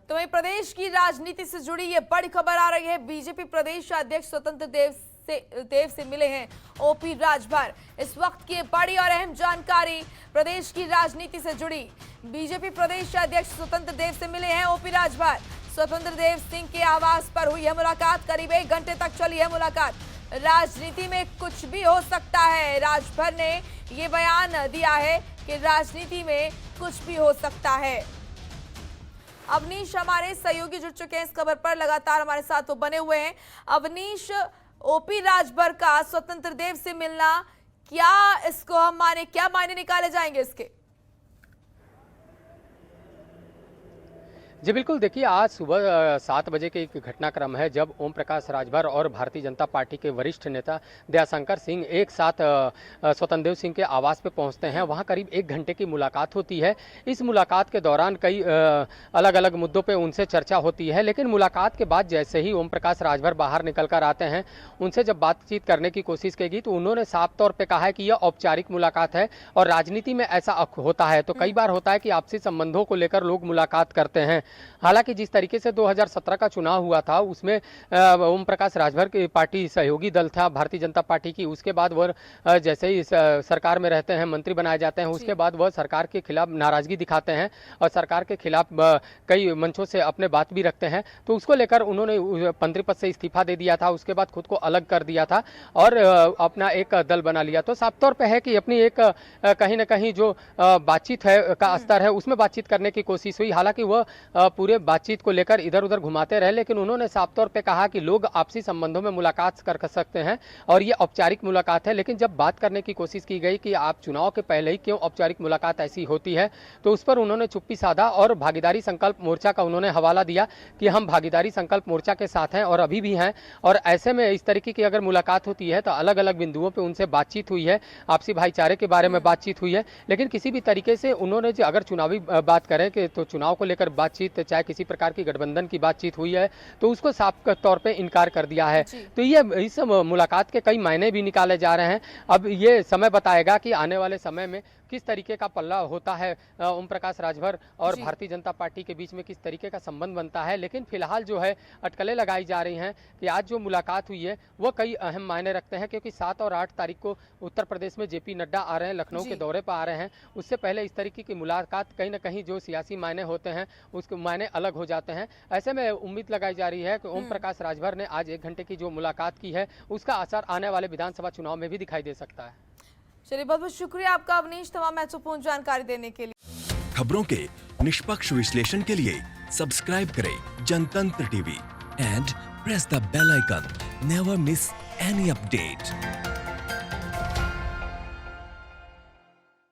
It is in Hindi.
तो वहीं प्रदेश की राजनीति से जुड़ी ये बड़ी खबर आ रही है। बीजेपी प्रदेश अध्यक्ष स्वतंत्र देव से मिले हैं ओपी राजभर। इस वक्त की बड़ी और अहम जानकारी प्रदेश की राजनीति से जुड़ी। बीजेपी प्रदेश अध्यक्ष स्वतंत्र देव से मिले हैं ओपी राजभर। स्वतंत्र देव सिंह के आवास पर हुई है मुलाकात। करीब 1 घंटे तक चली है मुलाकात। राजनीति में कुछ भी हो सकता है। राजभर ने ये बयान दिया है कि राजनीति में कुछ भी हो सकता है। अवनीश हमारे सहयोगी जुड़ चुके हैं इस खबर पर, लगातार हमारे साथ वो बने हुए हैं। अवनीश, ओपी राजभर का स्वतंत्र देव से मिलना, क्या इसको हम माने, क्या मायने निकाले जाएंगे इसके? जी बिल्कुल, देखिए आज सुबह 7 बजे के एक घटनाक्रम है जब ओम प्रकाश राजभर और भारतीय जनता पार्टी के वरिष्ठ नेता दयाशंकर सिंह एक साथ स्वतंत्र देव सिंह के आवास पे पहुंचते हैं। वहां करीब 1 घंटे की मुलाकात होती है। इस मुलाकात के दौरान कई अलग अलग मुद्दों पे उनसे चर्चा होती है, लेकिन मुलाकात के बाद जैसे ही ओम प्रकाश राजभर बाहर निकल कर आते हैं, उनसे जब बातचीत करने की कोशिश की तो उन्होंने साफ तौर पर कहा है कि यह औपचारिक मुलाकात है और राजनीति में ऐसा होता है। तो कई बार होता है कि आपसी संबंधों को लेकर लोग मुलाकात करते हैं। हालांकि जिस तरीके से 2017 का चुनाव हुआ था उसमें ओम प्रकाश राजभर की पार्टी सहयोगी दल था भारतीय जनता पार्टी की। उसके बाद वह जैसे ही सरकार में रहते हैं, मंत्री बनाए जाते हैं, उसके बाद वह सरकार के खिलाफ नाराजगी दिखाते हैं और सरकार के खिलाफ कई मंचों से अपने बात भी रखते हैं। तो उसको लेकर उन्होंने मंत्री पद से इस्तीफा दे दिया था। उसके बाद खुद को अलग कर दिया था और अपना एक दल बना लिया। तो साफ तौर पर है कि अपनी एक कहीं ना कहीं जो बातचीत है का स्तर है उसमें बातचीत करने की कोशिश हुई। हालांकि वह पूरे बातचीत को लेकर इधर उधर घुमाते रहे, लेकिन उन्होंने साफ तौर पे कहा कि लोग आपसी संबंधों में मुलाकात कर सकते हैं और ये औपचारिक मुलाकात है। लेकिन जब बात करने की कोशिश की गई कि आप चुनाव के पहले ही क्यों औपचारिक मुलाकात ऐसी होती है, तो उस पर उन्होंने चुप्पी साधा और भागीदारी संकल्प मोर्चा का उन्होंने हवाला दिया कि हम भागीदारी संकल्प मोर्चा के साथ हैं और अभी भी हैं। और ऐसे में इस तरीके की अगर मुलाकात होती है तो अलग अलग बिंदुओं पर उनसे बातचीत हुई है, आपसी भाईचारे के बारे में बातचीत हुई है। लेकिन किसी भी तरीके से उन्होंने जो अगर चुनावी बात करें कि तो चुनाव को लेकर बातचीत, चाहे किसी प्रकार की गठबंधन की बातचीत हुई है, तो उसको साफ तौर पे इनकार कर दिया है। तो ये इस मुलाकात के कई मायने भी निकाले जा रहे हैं। अब ये समय बताएगा कि आने वाले समय में किस तरीके का पल्ला होता है ओम प्रकाश राजभर और भारतीय जनता पार्टी के बीच में किस तरीके का संबंध बनता है। लेकिन फिलहाल जो है अटकलें लगाई जा रही हैं कि आज जो मुलाकात हुई है वो कई अहम मायने रखते हैं, क्योंकि 7 और 8 तारीख को उत्तर प्रदेश में जेपी नड्डा आ रहे हैं, लखनऊ के दौरे पर आ रहे हैं। उससे पहले इस तरीके की मुलाकात कहीं ना कहीं जो सियासी मायने होते हैं उसके मायने अलग हो जाते हैं। ऐसे में उम्मीद लगाई जा रही है कि ओम प्रकाश राजभर ने आज 1 घंटे की जो मुलाकात की है उसका असर आने वाले विधानसभा चुनाव में भी दिखाई दे सकता है। चलिए, बहुत बहुत शुक्रिया आपका अवनीश तमाम महत्वपूर्ण जानकारी देने के लिए। खबरों के निष्पक्ष विश्लेषण के लिए सब्सक्राइब करें Jantantra TV and press the bell icon. Never miss any update.